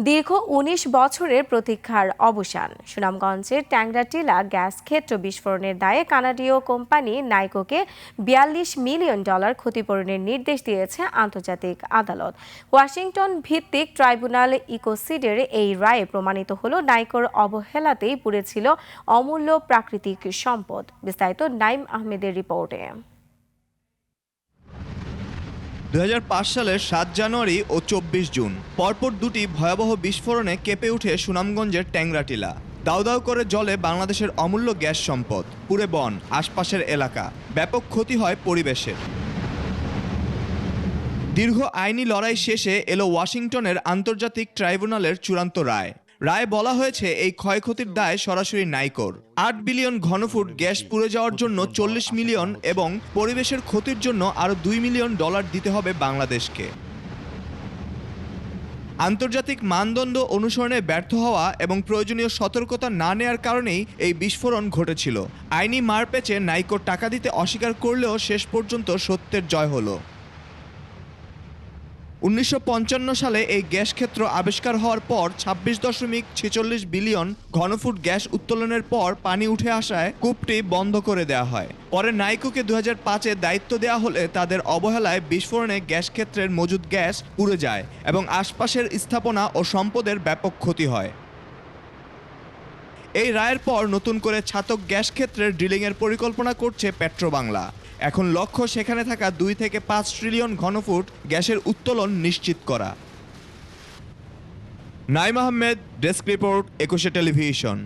দীর্ঘ ১৯ বছরের প্রতীক্ষার অবসান। সুনামগঞ্জের ট্যাংরাটিলা গ্যাস ক্ষেত্র বিস্ফোরণের দায়ে কানাডীয় কোম্পানি নাইকোকে $৪২ মিলিয়ন ক্ষতিপূরণের নির্দেশ দিয়েছে আন্তর্জাতিক আদালত। ওয়াশিংটন ভিত্তিক ট্রাইব্যুনাল ইকোসিডের এই রায়ে প্রমাণিত হলো নাইকোর অবহেলাতেই পুড়েছিল অমূল্য প্রাকৃতিক সম্পদ। বিস্তারিত নাইম আহমেদের রিপোর্টে। ২০০৫ সালের ৭ জানুয়ারি ও ২৪ জুন পরপর দুটি ভয়াবহ বিস্ফোরণে কেঁপে ওঠে সুনামগঞ্জের ট্যাংরাটিলা। দাউ দাউ করে জ্বলে বাংলাদেশের অমূল্য গ্যাস সম্পদ, পুড়ে বন, আশপাশের এলাকা, ব্যাপক ক্ষতি হয় পরিবেশের। দীর্ঘ আইনি লড়াই শেষে এলো ওয়াশিংটনের আন্তর্জাতিক ট্রাইব্যুনালের চূড়ান্ত রায়। রায়ে বলা হয়েছে এই ক্ষয়ক্ষতির দায় সরাসরি নাইকোর। ৮ বিলিয়ন ঘনফুট গ্যাস পুড়ে যাওয়ার জন্য ৪০ মিলিয়ন এবং পরিবেশের ক্ষতির জন্য আরও $২ মিলিয়ন দিতে হবে বাংলাদেশকে। আন্তর্জাতিক মানদণ্ড অনুসরণে ব্যর্থ হওয়া এবং প্রয়োজনীয় সতর্কতা না নেয়ার কারণেই এই বিস্ফোরণ ঘটেছিল। আইনি মারপ্যাচে নাইকোর টাকা দিতে অস্বীকার করলেও শেষ পর্যন্ত সত্যের জয় হলো। ১৯৫৫ সালে এই গ্যাস ক্ষেত্র আবিষ্কার হওয়ার পর ২৬.৪৬ বিলিয়ন ঘনফুট গ্যাস উত্তোলনের পর পানি উঠে আসায় কূপটি বন্ধ করে দেওয়া হয়। পরে নাইকোকে ২০০৫-এ দায়িত্ব দেওয়া হলে তাদের অবহেলায় বিস্ফোরণে গ্যাস ক্ষেত্রের মজুদ গ্যাস পুড়ে যায় এবং আশপাশের স্থাপনা ও সম্পদের ব্যাপক ক্ষতি হয়। এই রায়ের পর নতুন করে ছাতক গ্যাস ক্ষেত্রের ড্রিলিংয়ের পরিকল্পনা করছে পেট্রোবাংলা। এখন লক্ষ্য সেখানে থাকা ২ থেকে ৫ ট্রিলিয়ন ঘনফুট গ্যাসের উত্তোলন নিশ্চিত করা। Naim Ahmed, desk report, ২১ television.